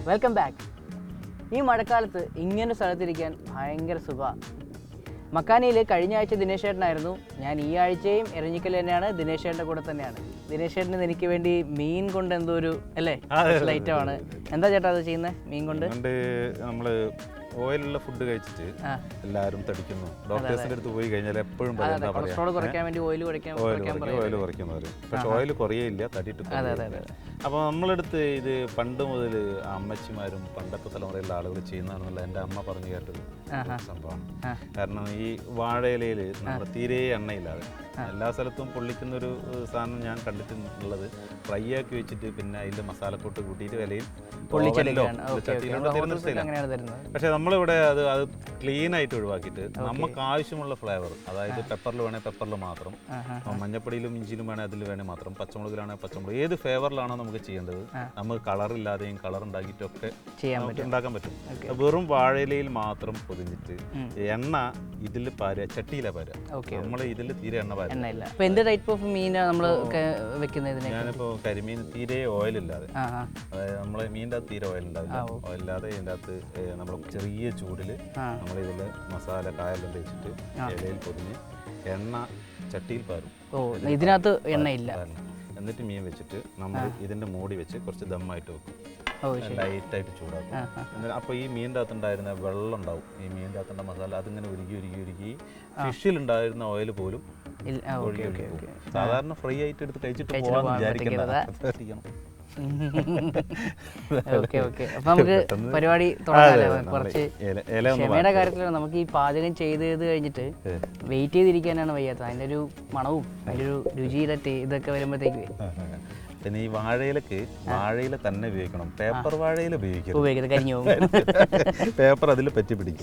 Welcome back. ഈ മഴക്കാലത്ത് ഇങ്ങനെ സ്ഥലത്തിരിക്കാൻ ഭയങ്കര സുഖമാണ്. മക്കാനിയിൽ കഴിഞ്ഞ ആഴ്ച ദിനേശ് ചേട്ടനായിരുന്നു. ഞാൻ ഈ ആഴ്ചയും എരഞ്ഞിക്കൽ തന്നെയാണ്, ദിനേശ് ചേട്ടൻ്റെ കൂടെ തന്നെയാണ്. ദിനേശ് ചേട്ടന് എനിക്ക് വേണ്ടി മീൻ കൊണ്ട് എന്തോ ഒരു അല്ലേ സ്പെഷ്യൽ ഐറ്റമാണ്. എന്താ ചേട്ടാ അത് ചെയ്യുന്നത്? മീൻ കൊണ്ട് നമ്മൾ ഓയിലുള്ള ഫുഡ് കഴിച്ചിട്ട് എല്ലാവരും തടിക്കുന്നു. ഡോക്ടേഴ്സിന്റെ അടുത്ത് പോയി കഴിഞ്ഞാൽ എപ്പോഴും കൊളസ്ട്രോൾ കുറയ്ക്കാൻ വേണ്ടി ഓയിൽ കുറയ്ക്കുന്നവർ, പക്ഷെ ഓയിൽ കുറയേയില്ല, തടിയിട്ട്. അപ്പോൾ നമ്മളെടുത്ത് ഇത് പണ്ട് മുതൽ അമ്മച്ചിമാരും പണ്ടത്തെ തലമുറയിലുള്ള ആളുകൾ ചെയ്യുന്നതാണെന്നുള്ള എൻ്റെ അമ്മ പറഞ്ഞു കേട്ടത് സംഭവമാണ്. കാരണം ഈ വാഴയിലയിൽ നമ്മുടെ തീരെ എണ്ണയില്ലാതെ എല്ലാ സ്ഥലത്തും പൊള്ളിക്കുന്ന ഒരു സാധനം ഞാൻ കണ്ടിട്ടുള്ളത് ഫ്രൈ ആക്കി വെച്ചിട്ട് പിന്നെ അതിൻ്റെ മസാലക്കൂട്ട് കൂട്ടിയിട്ട് വിലയിൽ പക്ഷെ നമ്മളിവിടെ അത് ക്ലീൻ ആയിട്ട് ഒഴിവാക്കിയിട്ട് നമുക്ക് ആവശ്യമുള്ള ഫ്ലേവർ, അതായത് പെപ്പറിൽ വേണേൽ പെപ്പറിൽ മാത്രം, മഞ്ഞപ്പൊടിയിലും ഇഞ്ചിയിലും വേണേൽ അതിൽ വേണേൽ മാത്രം, പച്ചമുളകിലാണെങ്കിൽ പച്ചമുളക്, ഏത് ഫ്ലേവറിലാണോ നമുക്ക് ചെയ്യേണ്ടത് നമുക്ക് കളറില്ലാതെയും കളർ ഉണ്ടാക്കിയിട്ടൊക്കെ ഉണ്ടാക്കാൻ പറ്റും. വെറും വാഴയിലയിൽ മാത്രം പൊതിഞ്ഞിട്ട് എണ്ണ ഇതിൽ പാരുക, ചട്ടിയില പാരുക. നമ്മൾ ഇതിൽ തീരെ എണ്ണ പാരുക. ഞാനിപ്പോ കരിമീൻ തീരെ ഓയിലില്ലാതെ, അതായത് നമ്മളെ മീനിൻ്റെ അകത്ത് തീരെ ഓയിലുണ്ടാവില്ല, ഓയിലില്ലാതെ ഇതിൻ്റെ അകത്ത് നമ്മൾ ചെറിയ ചൂടിൽ നമ്മളിതിൽ മസാല കായെല്ലാം തേച്ചിട്ട് ഇലയിൽ പൊതിഞ്ഞ് എണ്ണ ചട്ടിയിൽ പാരും. ഇതിനകത്ത് എണ്ണയില്ല. എന്നിട്ട് മീൻ വെച്ചിട്ട് നമ്മൾ ഇതിൻ്റെ മൂടി വെച്ച് കുറച്ച് ദമ്മായിട്ട് വെക്കും, ലൈറ്റായിട്ട് ചൂടാക്കും. അപ്പോൾ ഈ മീനിൻ്റെ അകത്തുണ്ടായിരുന്ന വെള്ളം ഉണ്ടാവും, ഈ മീനിൻ്റെ അകത്തുള്ള മസാല അതിങ്ങനെ ഉരുകി ഫിഷിലുണ്ടായിരുന്ന ഓയിൽ പോലും ഒഴുകി പോകും. സാധാരണ ഫ്രൈ ആയിട്ട് എടുത്ത് കഴിച്ചിട്ട് പോകാൻ വിചാരിക്കണം. അപ്പൊ നമുക്ക് പരിപാടി തുടങ്ങാം. കുറച്ച് ക്ഷമയുടെ കാര്യത്തിലാണ്. നമുക്ക് ഈ പാചകം ചെയ്ത് കഴിഞ്ഞിട്ട് വെയിറ്റ് ചെയ്തിരിക്കാനാണ് വയ്യാത്തത്. അതിൻ്റെ ഒരു മണവും അതിൻ്റെ ഒരു രുചിയുടെ ഇതൊക്കെ വരുമ്പോഴത്തേക്ക് പിന്നെ ഈ വാഴയിലക്ക് വാഴയില തന്നെ ഉപയോഗിക്കണം, പേപ്പർ വാഴയില ഉപയോഗിക്കരുത്, കരിഞ്ഞു പോകും, പേപ്പർ അതിൽ പറ്റി പിടിക്കും.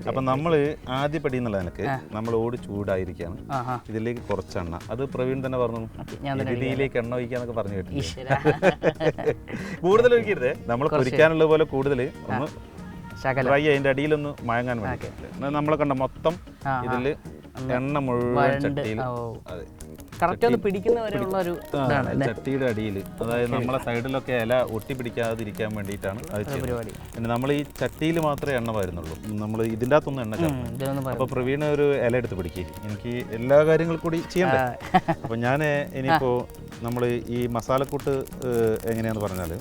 അപ്പൊ നമ്മൾ ആദ്യ പടി എന്നുള്ള എനിക്ക് നമ്മൾ ഓട് ചൂടായിരിക്കാണ്, ഇതിലേക്ക് കുറച്ച് എണ്ണ, അത് പ്രവീൺ തന്നെ പറഞ്ഞു, ഇതിലേക്ക് എണ്ണ ഒഴിക്കാന്നൊക്കെ പറഞ്ഞു കേട്ടില്ല. കൂടുതൽ ഒഴിക്കരുത്, നമ്മൾ പൊരിക്കാനുള്ള പോലെ കൂടുതൽ ഒന്ന് ഫ്രൈ അതിന്റെ അടിയിലൊന്ന് മയങ്ങാൻ വേണ്ടി. നമ്മളെ കണ്ട മൊത്തം ഇതിൽ എണ്ണ മുഴുവൻ ചട്ടിയിൽ, അതെ ചട്ടിയുടെ അടിയിൽ, അതായത് നമ്മളെ സൈഡിലൊക്കെ ഇല ഒട്ടി പിടിക്കാതിരിക്കാൻ വേണ്ടിയിട്ടാണ് അത് ചെയ്യുന്നത്. പിന്നെ നമ്മൾ ഈ ചട്ടിയിൽ മാത്രമേ എണ്ണ വരുന്നുള്ളൂ, നമ്മൾ ഇതിൻ്റെ അകത്തൊന്നും എണ്ണ ചേർക്കണം. അപ്പോൾ പ്രവീണ ഒരു ഇല എടുത്ത് പിടിക്കുക, എനിക്ക് എല്ലാ കാര്യങ്ങളും കൂടി ചെയ്യണ്ടേ. അപ്പോൾ ഞാൻ ഇനിയിപ്പോൾ നമ്മൾ ഈ മസാലക്കൂട്ട് എങ്ങനെയാണെന്ന് പറഞ്ഞാൽ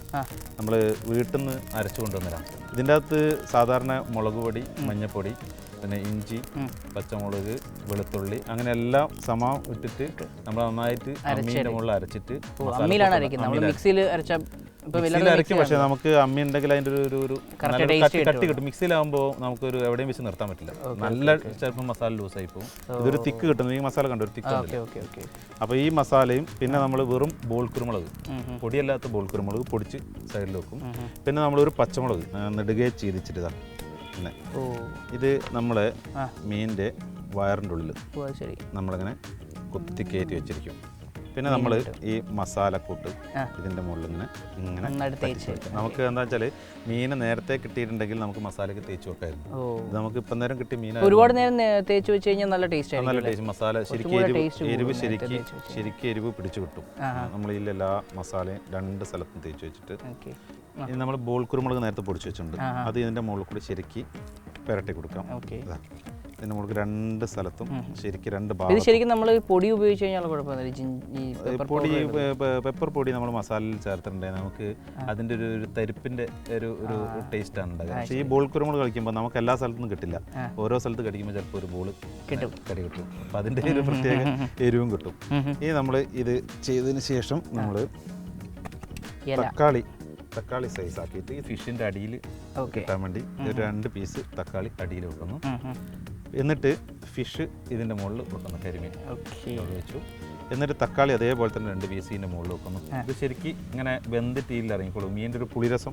നമ്മൾ വീട്ടിൽ നിന്ന് അരച്ചു കൊണ്ടുവന്നരാം. ഇതിൻ്റെ അകത്ത് സാധാരണ മുളക് പൊടി, മഞ്ഞൾപ്പൊടി, പിന്നെ ഇഞ്ചി, പച്ചമുളക്, വെളുത്തുള്ളി, അങ്ങനെ എല്ലാം സമം ഇട്ടിട്ട് നമ്മൾ നന്നായിട്ട് അമ്മീൻ്റെ മുകളിൽ അരച്ചിട്ട് മിക്സിയിൽ അരയ്ക്കും. പക്ഷെ നമുക്ക് അമ്മി ഉണ്ടെങ്കിൽ അതിൻ്റെ ഒരു കട്ടി കിട്ടും. മിക്സിയിലാകുമ്പോൾ നമുക്കൊരു എവിടെയും വെച്ച് നിർത്താൻ പറ്റില്ല, നല്ല ചിലപ്പോൾ മസാല ലൂസായി പോകും. ഇതൊരു തിക്ക് കിട്ടുന്നു, ഈ മസാല കണ്ടു ഒരു തിക്ക്. അപ്പോൾ ഈ മസാലയും പിന്നെ നമ്മൾ വെറും ബോൾ കുരുമുളക്, പൊടിയല്ലാത്ത ബോൾ കുരുമുളക് പൊടിച്ച് സൈഡിൽ വെക്കും. പിന്നെ നമ്മളൊരു പച്ചമുളക് നെടുകെ ചീതിച്ചിട്ട് പിന്നെ ഇത് നമ്മളെ മീനിൻ്റെ വയറിൻ്റെ ഉള്ളിൽ നമ്മളിങ്ങനെ കുത്തി കയറ്റി വെച്ചിരിക്കും. പിന്നെ നമ്മൾ ഈ മസാലക്കൂട്ട് ഇതിൻ്റെ മുകളിൽ ഇങ്ങനെ നമുക്ക് എന്താ വെച്ചാൽ മീൻ നേരത്തെ കിട്ടിയിട്ടുണ്ടെങ്കിൽ നമുക്ക് മസാലയ്ക്ക് തേച്ച് വെക്കായിരുന്നു. ഇത് നമുക്ക് ഇപ്പം നേരം കിട്ടിയ മീൻ ഒരുപാട് നേരം തേച്ച് വെച്ച് കഴിഞ്ഞാൽ നല്ല ടേസ്റ്റ്, നല്ല ടേസ്റ്റ്. മസാല ശരിക്കും എരിവ് പിടിച്ചു കിട്ടും. നമ്മൾ ഇതിലെല്ലാ മസാലയും രണ്ട് സ്ഥലത്തും തേച്ച് വെച്ചിട്ട് ഇനി നമ്മൾ ബോൾ കുരുമുളക് നേരത്തെ പൊടിച്ച് വെച്ചിട്ടുണ്ട്, അത് ഇതിൻ്റെ മുകളിൽ കൂടി ശരിക്കും പുരട്ടി കൊടുക്കാം. ഇതിൻ്റെ മുകളിൽ രണ്ട് സ്ഥലത്തും ശരിക്കും രണ്ട് ഭാഗം. ശരിക്കും നമ്മൾ പൊടി ഉപയോഗിച്ച് കഴിഞ്ഞാൽ പൊടി, പെപ്പർ പൊടി നമ്മൾ മസാലയിൽ ചേർത്തിട്ടുണ്ടെങ്കിൽ നമുക്ക് അതിൻ്റെ ഒരു തരിപ്പിൻ്റെ ഒരു ടേസ്റ്റാണ് ഉണ്ടാകുക. പക്ഷേ ഈ ബോൾ കുരുമുളക് കളിക്കുമ്പോൾ നമുക്ക് എല്ലാ സ്ഥലത്തും കിട്ടില്ല, ഓരോ സ്ഥലത്ത് കടിക്കുമ്പോൾ ചിലപ്പോൾ ഒരു ബോൾ കടി കിട്ടും. അപ്പം അതിൻ്റെ ഒരു പ്രത്യേക എരിവും കിട്ടും. ഇനി നമ്മൾ ഇത് ചെയ്തതിന് ശേഷം നമ്മൾ തക്കാളി സൈസ് ആക്കിയിട്ട് ഈ ഫിഷിൻ്റെ അടിയിൽ കിട്ടാൻ വേണ്ടി ഒരു 2 പീസ് തക്കാളി അടിയിൽ വെക്കുന്നു. എന്നിട്ട് ഫിഷ് ഇതിൻ്റെ മുകളിൽ വെക്കുന്നു, കരിമീൻ വെച്ചു. എന്നിട്ട് തക്കാളി അതേപോലെ തന്നെ 2 പീസ് ഇതിൻ്റെ മുകളിൽ വെക്കുന്നു. ഇത് ശരിക്കും ഇങ്ങനെ വെന്തിട്ട് ഇറങ്ങിക്കോളും. മീനിൻ്റെ ഒരു പുളിരസം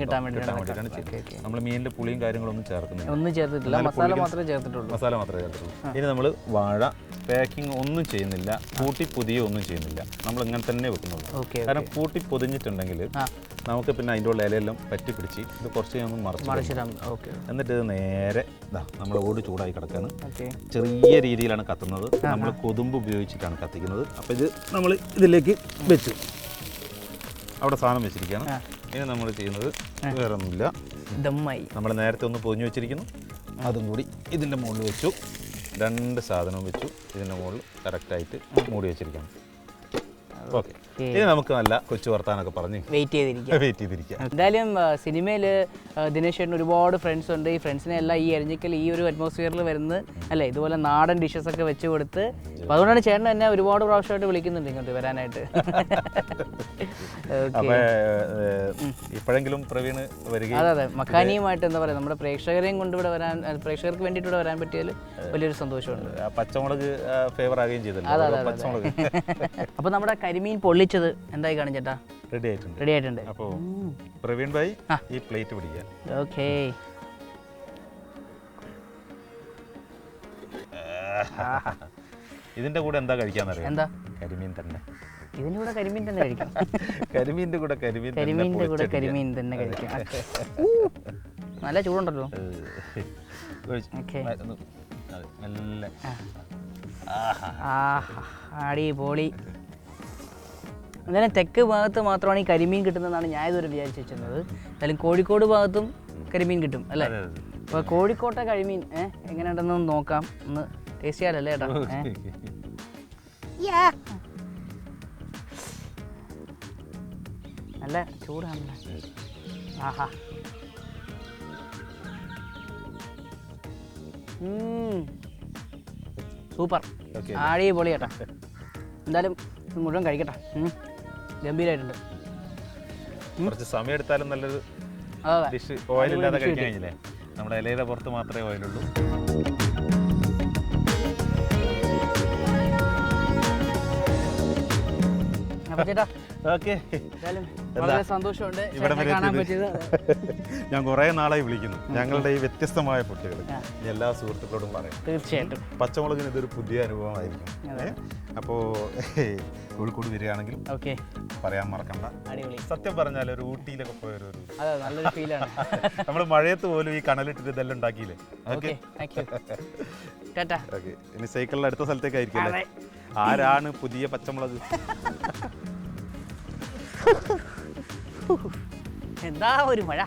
കിട്ടാൻ വേണ്ടിയിട്ടാണ് നമ്മൾ മീനിൻ്റെ പുളിയും കാര്യങ്ങളൊന്നും ചേർക്കുന്നില്ല, മസാല മാത്രമേ ചേർത്തിട്ടുള്ളൂ. ഇനി നമ്മൾ വാഴ പാക്കിംഗ് ഒന്നും ചെയ്യുന്നില്ല, കൂട്ടി പൊതിയോ ഒന്നും ചെയ്യുന്നില്ല, നമ്മൾ ഇങ്ങനെ തന്നെ വെക്കുന്നുള്ളൂ. കാരണം കൂട്ടി പൊതിഞ്ഞിട്ടുണ്ടെങ്കിൽ നമുക്ക് പിന്നെ അതിൻ്റെ ഉള്ള ഇലയെല്ലാം പറ്റി പിടിച്ച് ഇത് കുറച്ച് മറിച്ച് എന്നിട്ട് ഇത് നേരെ നമ്മൾ ഓട് ചൂടായി കിടക്കുകയാണ്. ചെറിയ രീതിയിലാണ് കത്തുന്നത്, നമ്മൾ കൊതുമ്പ് ഉപയോഗിച്ചിട്ടാണ് കത്തിക്കുന്നത്. അപ്പോൾ ഇത് നമ്മൾ ഇതിലേക്ക് വെച്ചു, അവിടെ സാധനം വെച്ചിരിക്കുകയാണ്. ഇനി നമ്മൾ ചെയ്യുന്നത് വേറെ ഒന്നുമില്ല, ദമ്മായി നമ്മൾ നേരത്തെ ഒന്ന് പൊതിഞ്ഞു വെച്ചിരിക്കുന്നു, അതും കൂടി ഇതിൻ്റെ മുകളിൽ വെച്ചു. 2 സാധനവും വെച്ചു ഇതിൻ്റെ മുകളിൽ കറക്റ്റായിട്ട് മൂടി വെച്ചിരിക്കണം. ഓക്കെ, ഇനി നമുക്ക് നല്ല കൊച്ചു വർത്താനൊക്കെ പറഞ്ഞ് വെയിറ്റ് ചെയ്തിരിക്കാം. എന്തായാലും സിനിമയിൽ ദിനേശ് ചേട്ടന് ഒരുപാട് ഫ്രണ്ട്സ് ഉണ്ട്. ഈ ഫ്രണ്ട്സിനെ എല്ലാം ഈ എരഞ്ഞിക്കൽ ഈ ഒരു അറ്റ്മോസ്ഫിയറിൽ വരുന്നത് അല്ലേ, ഇതുപോലെ നാടൻ ഡിഷസ് ഒക്കെ വെച്ച് കൊടുത്ത്. അപ്പോൾ അതുകൊണ്ടാണ് ചേട്ടൻ എന്നെ ഒരുപാട് പ്രാവശ്യമായിട്ട് വിളിക്കുന്നുണ്ട് ഇങ്ങോട്ട് വരാനായിട്ട്. അപ്പോൾ ഇപ്പോഴെങ്കിലും പ്രവീണ് വരികയും അതെ മക്കാനിയുമായിട്ട് എന്താ പറയുക, നമ്മുടെ പ്രേക്ഷകരെയും കൊണ്ട് ഇവിടെ വരാൻ, പ്രേക്ഷകർക്ക് വേണ്ടിയിട്ട് ഇവിടെ വരാൻ പറ്റിയതിൽ വലിയൊരു സന്തോഷമുണ്ട്. പച്ചമുളക് ഫേവർ ആകുകയും ചെയ്തല്ലോ പച്ചമുളക്. അപ്പോൾ നമ്മുടെ കരിമീൻ പൊള്ളിച്ചത് എന്തായി കാണും ചേട്ടാ? റെഡി ആയിട്ടുണ്ട്. അപ്പോൾ പ്രവീൺ ഭായി ഈ പ്ലേറ്റ് പിടിക്കുക. ഓക്കേ, ഇതിന്റെ കൂടെ എന്താ കഴിക്കാന്നറിയാം? എന്താ? കരിമീൻ തന്നെ. ഇതിന്റെ കൂടെ കരിമീൻ തന്നെ കഴിക്കാം. കരിമീൻ്റെ കൂടെ കരിമീൻ തന്നെ കഴിക്കാം. നല്ല ചൂടുണ്ടല്ലോ. അടിപൊളി. എന്തായാലും തെക്ക് ഭാഗത്ത് മാത്രമാണ് ഈ കരിമീൻ കിട്ടുന്നതെന്നാണ് ഞാൻ ഇതുവരെ വിചാരിച്ചു വെച്ചിരുന്നത്. എന്തായാലും കോഴിക്കോട് ഭാഗത്തും കരിമീൻ കിട്ടും അല്ലേ? അപ്പോൾ കോഴിക്കോട്ടെ കരിമീൻ എങ്ങനെയുണ്ടെന്ന് നോക്കാം, ഒന്ന് ടേസ്റ്റ് ചെയ്യാനല്ലേ ഏട്ടാ? നല്ല ചൂടാണല്ലേ. ആഹാ, സൂപ്പർ, അടിപൊളി ചേട്ടാ. എന്തായാലും മുഴുവൻ കഴിക്കട്ടെ, ഗംഭീരമായിട്ടുണ്ട്. കുറച്ച് സമയം എടുത്താലും നല്ലൊരു ഡിഷ്. ഓയിലില്ലാതെ കഴിക്കാൻ കഴിഞ്ഞില്ലേ? നമ്മുടെ ഇലയുടെ പുറത്ത് മാത്രമേ ഓയിലുള്ളൂ. ചേട്ടാ ഓക്കെ, വളരെ സന്തോഷമുണ്ട് കാണാൻ പറ്റിയത്. ഞാൻ കുറേ നാളായി വിളിക്കുന്നു ഞങ്ങളുടെ ഈ വ്യത്യസ്തമായ ഫുഡുകൾ. എല്ലാ സുഹൃത്തുക്കളോടും പറയാം, തീർച്ചയായിട്ടും പച്ചമുളകിന് ഇതൊരു പുതിയ അനുഭവമായിരിക്കും. അപ്പോൾ കോഴിക്കോട് വരികയാണെങ്കിൽ പറയാൻ മറക്കണ്ട. സത്യം പറഞ്ഞാൽ ഒരു ഊട്ടിയിലൊക്കെ പോയൊരു നല്ലൊരു ഫീലാണ്. നമ്മൾ മഴയത്ത് പോലും ഈ കണലിട്ടിട്ട് ഇതെല്ലാം ഉണ്ടാക്കിയില്ലേ? ഓക്കെ, ഇനി സൈക്കിളിൽ അടുത്ത സ്ഥലത്തേക്കായിരിക്കും. ആരാണ് പുതിയ പച്ചമുളക്? എന്താ ഒരു മഴ.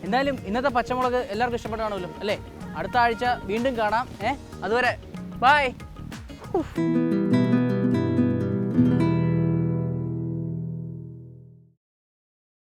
എന്തായാലും ഇന്നത്തെ പച്ചമുളക് എല്ലാവർക്കും ഇഷ്ടപ്പെട്ടാണല്ലോ അല്ലേ? അടുത്ത ആഴ്ച വീണ്ടും കാണാം. അതുവരെ ബൈ.